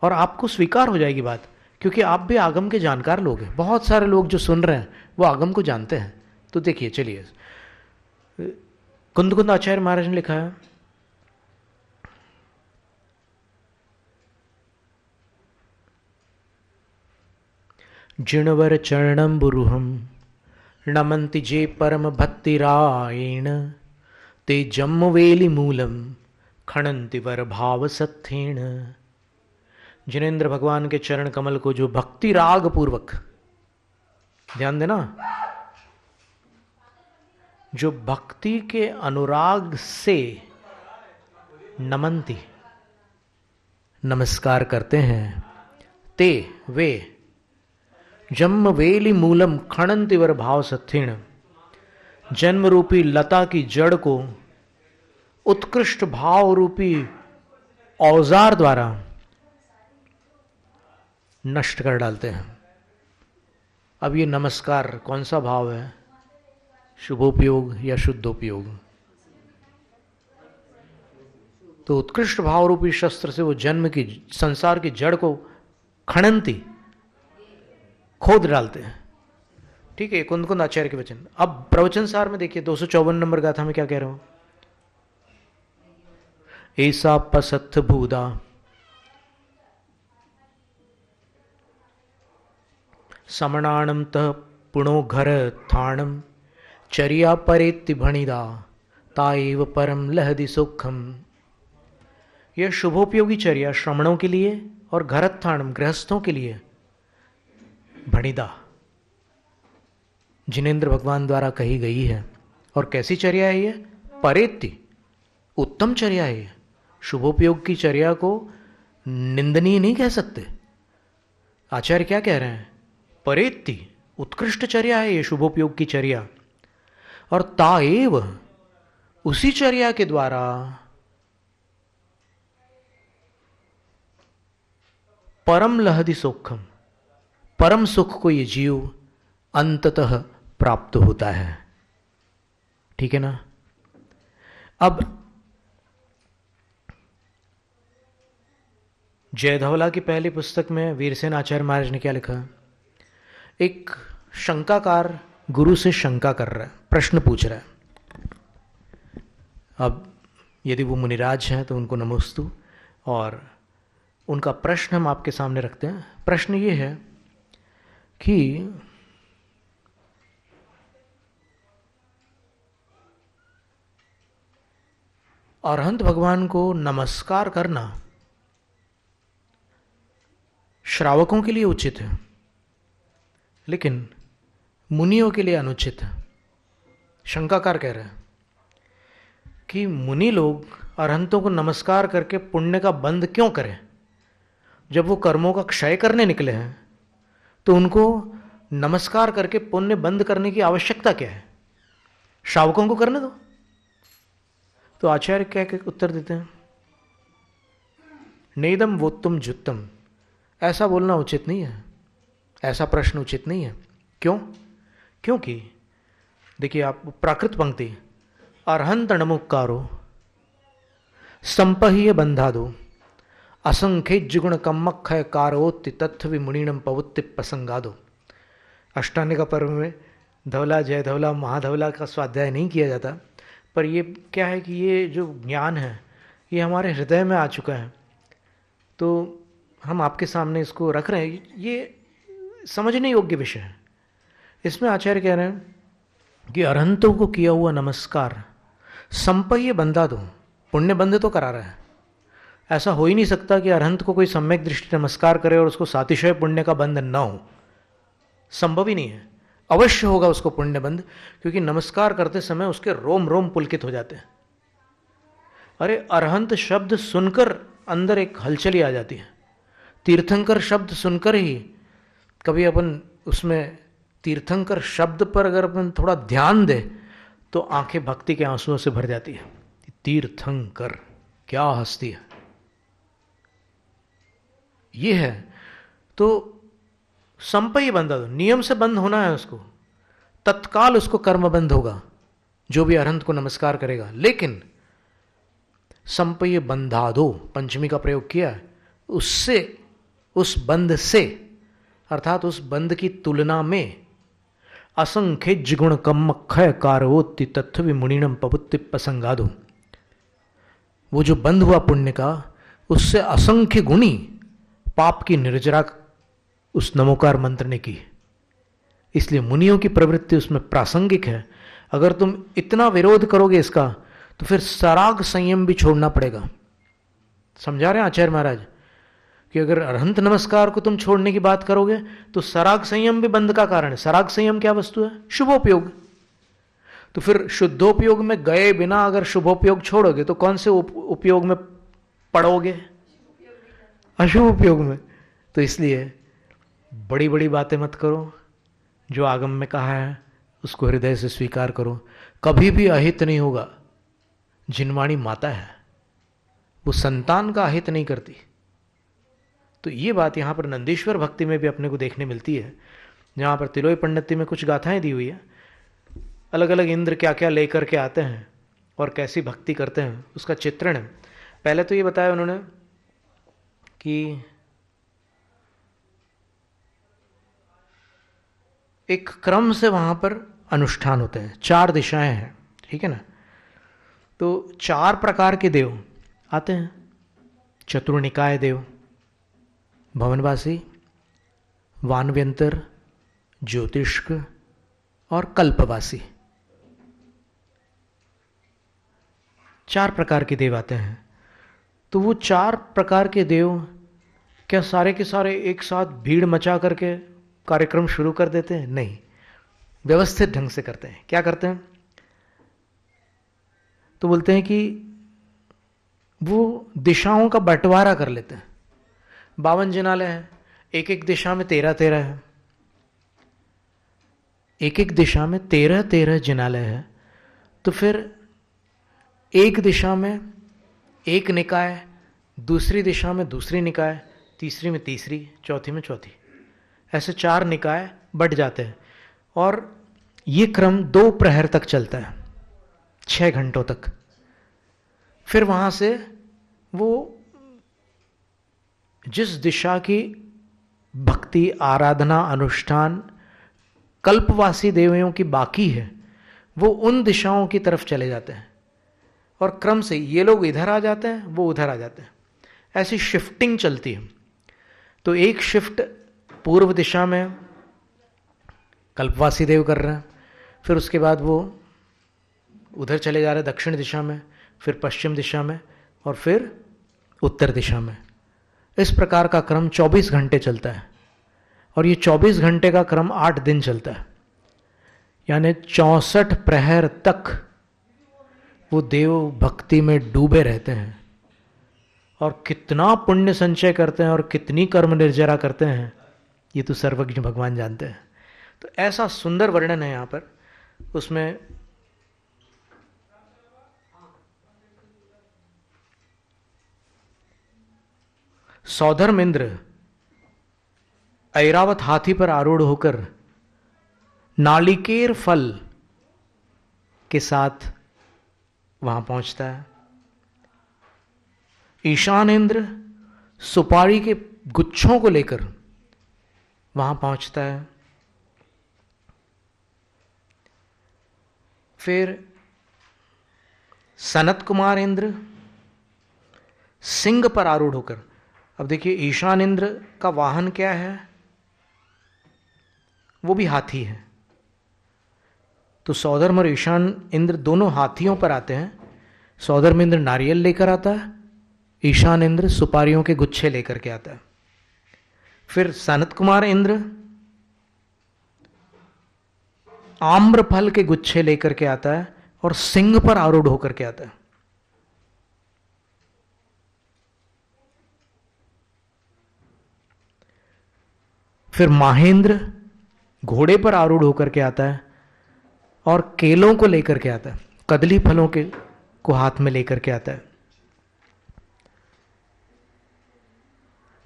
और आपको स्वीकार हो जाएगी बात, क्योंकि आप भी आगम के जानकार लोग हैं। बहुत सारे लोग जो सुन रहे हैं वो आगम को जानते हैं। तो देखिए, चलिए, कुंद आचार्य महाराज ने लिखा है, जिणवर चरणम बुरुहम नमंति जे परम भक्तिरायण ते जम्मवेली मूलम खणंति वर भाव सत्थेण। जिनेंद्र भगवान के चरण कमल को जो भक्ति राग पूर्वक, ध्यान देना, जो भक्ति के अनुराग से नमंती, नमस्कार करते हैं, ते वे जन्म वेली मूलम खणंति वर भाव सत्थेण, जन्म रूपी लता की जड़ को उत्कृष्ट भाव रूपी औजार द्वारा नष्ट कर डालते हैं। अब ये नमस्कार कौन सा भाव है? शुभोपयोग या शुद्धोपयोग। तो उत्कृष्ट भाव रूपी शस्त्र से वो जन्म की, संसार की जड़ को खननती, खोद डालते हैं। ठीक है, कुंद आचार्य के वचन। अब प्रवचन सार में देखिए 254 नंबर गाथा में क्या कह रहा हूं। ऐसा पसथ भूदा समणाणम तः पुणो घर थाणम चर्या परेत्ति भणिदा ताएव परम लहदि सुखम। यह शुभोपयोगी चर्या श्रमणों के लिए और घरत्थाणम गृहस्थों के लिए भणिदा जिनेन्द्र भगवान द्वारा कही गई है। और कैसी चर्या है ये? परेत्ति, उत्तम चर्या है। शुभोपयोग की चर्या को निंदनीय नहीं कह सकते। आचार्य क्या कह रहे हैं? परेत्ति, उत्कृष्ट चर्या है ये शुभोपयोग की चर्या। और ताएव, उसी चर्या के द्वारा परम लहदि सुखम, परम सुख को ये जीव अंततः प्राप्त होता है। ठीक है ना? अब जयधवला की पहली पुस्तक में वीरसेन आचार्य महाराज ने क्या लिखा? एक शंकाकार गुरु से शंका कर रहा है, प्रश्न पूछ रहा है। अब यदि वो मुनिराज हैं तो उनको नमोस्तु, और उनका प्रश्न हम आपके सामने रखते हैं। प्रश्न ये है कि अरहंत भगवान को नमस्कार करना श्रावकों के लिए उचित है, लेकिन मुनियों के लिए अनुचित है। शंकाकार कह रहे हैं कि मुनि लोग अरहंतों को नमस्कार करके पुण्य का बंध क्यों करें? जब वो कर्मों का क्षय करने निकले हैं तो उनको नमस्कार करके पुण्य बंद करने की आवश्यकता क्या है? श्रावकों को करने दो। तो आचार्य क्या उत्तर देते हैं? नेदम वोत्तम जुत्तम, ऐसा बोलना उचित नहीं है, ऐसा प्रश्न उचित नहीं है। क्यों? क्योंकि देखिए आप प्राकृत पंक्ति, अरहंत नमुक्कारो संपह्य बंधादो असंख्य जुगुण कम्मक्षय कारोत्ति तत्व विमुणिणम पवुत्ति प्रसंगादो। अष्टांगिका पर्व में धवला, जय धवला, महाधवला का स्वाध्याय नहीं किया जाता, पर ये क्या है कि ये जो ज्ञान है ये हमारे हृदय में आ चुका है, तो हम आपके सामने इसको रख रहे हैं। ये समझने योग्य विषय है। इसमें आचार्य कह रहे हैं कि अरहंतों को किया हुआ नमस्कार संपह्य बंधा दो, पुण्य बंध तो करा रहा है। ऐसा हो ही नहीं सकता कि अरहंत को कोई सम्यक दृष्टि नमस्कार करे और उसको सातिशय पुण्य का बंध न हो। संभव ही नहीं है। अवश्य होगा उसको पुण्य बंध, क्योंकि नमस्कार करते समय उसके रोम रोम पुलकित हो जाते हैं। अरे अरहंत शब्द सुनकर अंदर एक हलचली आ जाती है। तीर्थंकर शब्द सुनकर ही कभी अपन उसमें तीर्थंकर शब्द पर अगर अपन थोड़ा ध्यान दे तो आंखें भक्ति के आंसुओं से भर जाती है। तीर्थंकर क्या हस्ती है ये है। तो संपयी बंधा दो, नियम से बंद होना है उसको, तत्काल उसको कर्म बंद होगा जो भी अरहंत को नमस्कार करेगा। लेकिन संपयी बंधा दो पंचमी का प्रयोग किया है, उससे, उस बंध से, अर्थात उस बंध की तुलना में असंख्य गुण कम्मक्षय कारोत्ति तत्व विमुणिणम पवुत्ति प्रसंगादो, वो जो बंध हुआ पुण्य का, उससे असंख्य गुणी पाप की निर्जरा उस नमोकार मंत्र ने की। इसलिए मुनियों की प्रवृत्ति उसमें प्रासंगिक है। अगर तुम इतना विरोध करोगे इसका तो फिर सराग संयम भी छोड़ना पड़ेगा। समझा रहे हैं आचार्य महाराज कि अगर अरहंत नमस्कार को तुम छोड़ने की बात करोगे तो सराग संयम भी बंध का कारण है। सराग संयम क्या वस्तु है? शुभोपयोग। तो फिर शुद्धोपयोग में गए बिना अगर शुभोपयोग छोड़ोगे तो कौन से उपयोग में पड़ोगे? अशुभ उपयोग में। तो इसलिए बड़ी बड़ी बातें मत करो, जो आगम में कहा है उसको हृदय से स्वीकार करो। कभी भी अहित नहीं होगा। जिनवाणी माता है, वो संतान का अहित नहीं करती। तो ये बात यहाँ पर नंदीश्वर भक्ति में भी अपने को देखने मिलती है, जहाँ पर तिलोई पंडिती में कुछ गाथाएं दी हुई है। अलग अलग इंद्र क्या क्या लेकर के आते हैं और कैसी भक्ति करते हैं, उसका चित्रण है। पहले तो ये बताया उन्होंने कि एक क्रम से वहाँ पर अनुष्ठान होते हैं, 4 दिशाएं हैं, ठीक है ना। तो 4 प्रकार के देव आते हैं, चतुर्निकाय देव, भवनवासी, वानव्यंतर, ज्योतिष्क और कल्पवासी। 4 प्रकार के देव आते हैं। तो वो 4 प्रकार के देव क्या सारे के सारे एक साथ भीड़ मचा करके कार्यक्रम शुरू कर देते हैं? नहीं, व्यवस्थित ढंग से करते हैं। क्या करते हैं? तो बोलते हैं कि वो दिशाओं का बंटवारा कर लेते हैं। 52 जिनालय हैं, एक एक दिशा में 13-13 है, एक एक दिशा में 13-13 जिनालय है। तो फिर एक दिशा में एक निकाय, दूसरी दिशा में दूसरी निकाय, तीसरी में तीसरी, चौथी में चौथी, ऐसे 4 निकाय बट जाते हैं। और ये क्रम 2 प्रहर तक चलता है, 6 घंटों तक। फिर वहां से वो जिस दिशा की भक्ति, आराधना, अनुष्ठान कल्पवासी देवियों की बाकी है, वो उन दिशाओं की तरफ चले जाते हैं। और क्रम से ये लोग इधर आ जाते हैं, वो उधर आ जाते हैं, ऐसी शिफ्टिंग चलती है। तो एक शिफ्ट पूर्व दिशा में कल्पवासी देव कर रहे हैं, फिर उसके बाद वो उधर चले जा रहे हैं दक्षिण दिशा में, फिर पश्चिम दिशा में, और फिर उत्तर दिशा में। इस प्रकार का क्रम 24 घंटे चलता है। और ये 24 घंटे का क्रम 8 दिन चलता है, यानी 64 प्रहर तक वो देव भक्ति में डूबे रहते हैं। और कितना पुण्य संचय करते हैं और कितनी कर्म निर्जरा करते हैं, ये तो सर्वज्ञ भगवान जानते हैं। तो ऐसा सुंदर वर्णन है यहाँ पर। उसमें सौधर्म इंद्र ऐरावत हाथी पर आरूढ़ होकर नालिकेर फल के साथ वहां पहुंचता है। ईशान इंद्र सुपारी के गुच्छों को लेकर वहां पहुंचता है। फिर सनत कुमार इंद्र सिंह पर आरूढ़ होकर, अब देखिए ईशान इंद्र का वाहन क्या है, वो भी हाथी है। तो सौधर्म और ईशान इंद्र दोनों हाथियों पर आते हैं। सौधर्म इंद्र नारियल लेकर आता है, ईशान इंद्र सुपारियों के गुच्छे लेकर के आता है। फिर सनत कुमार इंद्र आम्र फल के गुच्छे लेकर के आता है और सिंह पर आरूढ़ होकर के आता है। फिर महेंद्र घोड़े पर आरूढ़ होकर के आता है और केलों को लेकर के आता है, कदली फलों के को हाथ में लेकर के आता है।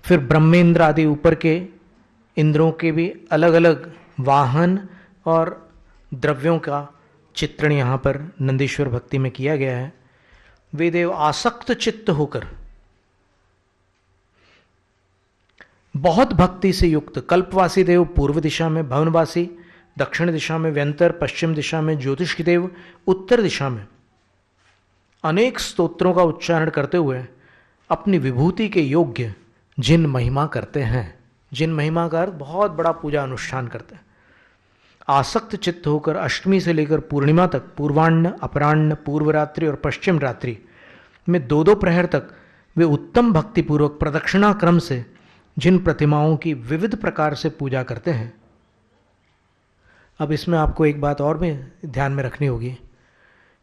फिर ब्रह्मेंद्र आदि ऊपर के इंद्रों के भी अलग अलग वाहन और द्रव्यों का चित्रण यहां पर नंदीश्वर भक्ति में किया गया है। वे देव आसक्त चित्त होकर बहुत भक्ति से युक्त, कल्पवासी देव पूर्व दिशा में, भवनवासी दक्षिण दिशा में, व्यंतर पश्चिम दिशा में, ज्योतिष देव उत्तर दिशा में अनेक स्तोत्रों का उच्चारण करते हुए अपनी विभूति के योग्य जिन महिमा करते हैं, जिन महिमा का अर्थ बहुत बड़ा पूजा अनुष्ठान करते हैं, आसक्त चित्त होकर अष्टमी से लेकर पूर्णिमा तक, पूर्वान्न, अपराह्न, पूर्व रात्रि और पश्चिम रात्रि में 2-2 प्रहर तक वे उत्तम भक्तिपूर्वक प्रदक्षिणा क्रम से जिन प्रतिमाओं की विविध प्रकार से पूजा करते हैं। अब इसमें आपको एक बात और भी ध्यान में रखनी होगी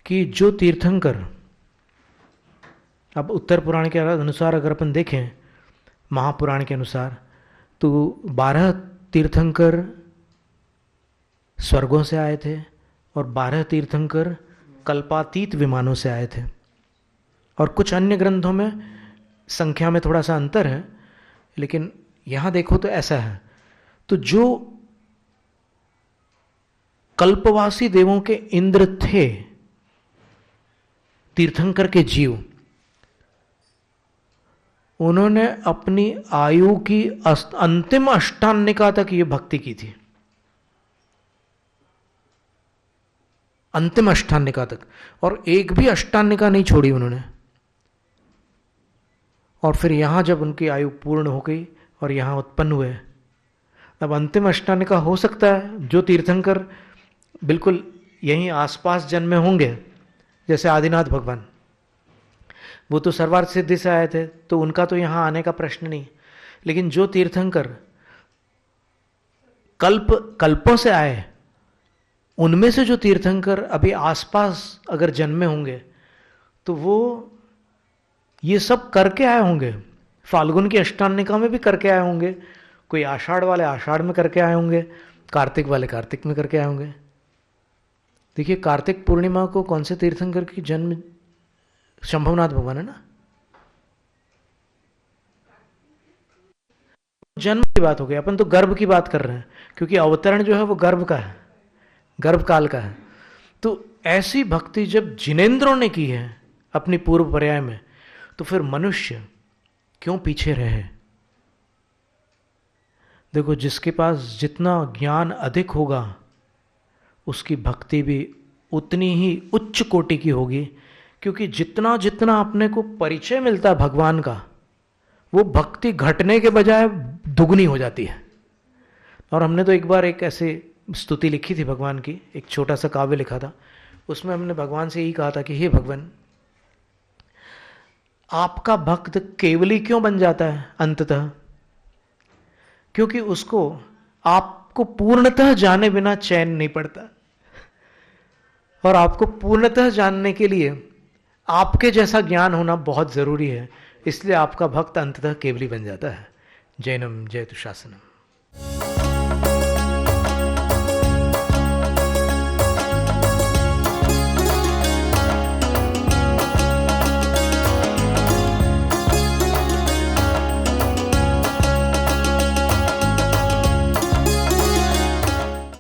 कि जो तीर्थंकर, अब उत्तर पुराण के अनुसार अगर अपन देखें, महापुराण के अनुसार, तो 12 तीर्थंकर स्वर्गों से आए थे और 12 तीर्थंकर कल्पातीत विमानों से आए थे। और कुछ अन्य ग्रंथों में संख्या में थोड़ा सा अंतर है, लेकिन यहां देखो तो ऐसा है। तो जो कल्पवासी देवों के इंद्र थे, तीर्थंकर के जीव, उन्होंने अपनी आयु की अंतिम अष्टान्निका तक ये भक्ति की थी, अंतिम अष्टान्निका तक, और एक भी अष्टान्निका नहीं छोड़ी उन्होंने। और फिर यहां जब उनकी आयु पूर्ण हो गई और यहां उत्पन्न हुए, अब अंतिम अष्टान्निका हो सकता है जो तीर्थंकर बिल्कुल यहीं आसपास जन्मे होंगे, जैसे आदिनाथ भगवान, वो तो सर्वार्थ सिद्धि से आए थे, तो उनका तो यहां आने का प्रश्न नहीं। लेकिन जो तीर्थंकर कल्पों से आए, उनमें से जो तीर्थंकर अभी आसपास अगर जन्मे होंगे, तो वो ये सब करके आए होंगे। फाल्गुन की अष्टान्निका में भी करके आए होंगे, कोई आषाढ़ वाले आषाढ़ में करके आए होंगे, कार्तिक वाले कार्तिक में करके आए होंगे। देखिए, कार्तिक पूर्णिमा को कौन से तीर्थंकर की जन्म, शंभुनाथ भगवान है ना। जन्म की बात हो गई, अपन तो गर्भ की बात कर रहे हैं, क्योंकि अवतरण जो है वो गर्भ का है, गर्भ काल का है। तो ऐसी भक्ति जब जिनेंद्रों ने की है अपनी पूर्व पर्याय में, तो फिर मनुष्य क्यों पीछे रहे। देखो, जिसके पास जितना ज्ञान अधिक होगा, उसकी भक्ति भी उतनी ही उच्च कोटि की होगी, क्योंकि जितना जितना अपने को परिचय मिलता है भगवान का, वो भक्ति घटने के बजाय दुगनी हो जाती है। और हमने तो एक बार एक ऐसे स्तुति लिखी थी भगवान की, एक छोटा सा काव्य लिखा था, उसमें हमने भगवान से यही कहा था कि हे भगवान, आपका भक्त केवली क्यों बन जाता है अंततः? क्योंकि उसको आपको पूर्णतः जाने बिना चैन नहीं पड़ता, और आपको पूर्णतः जानने के लिए आपके जैसा ज्ञान होना बहुत जरूरी है, इसलिए आपका भक्त अंततः केवली बन जाता है। जैनम जयतु शासनम।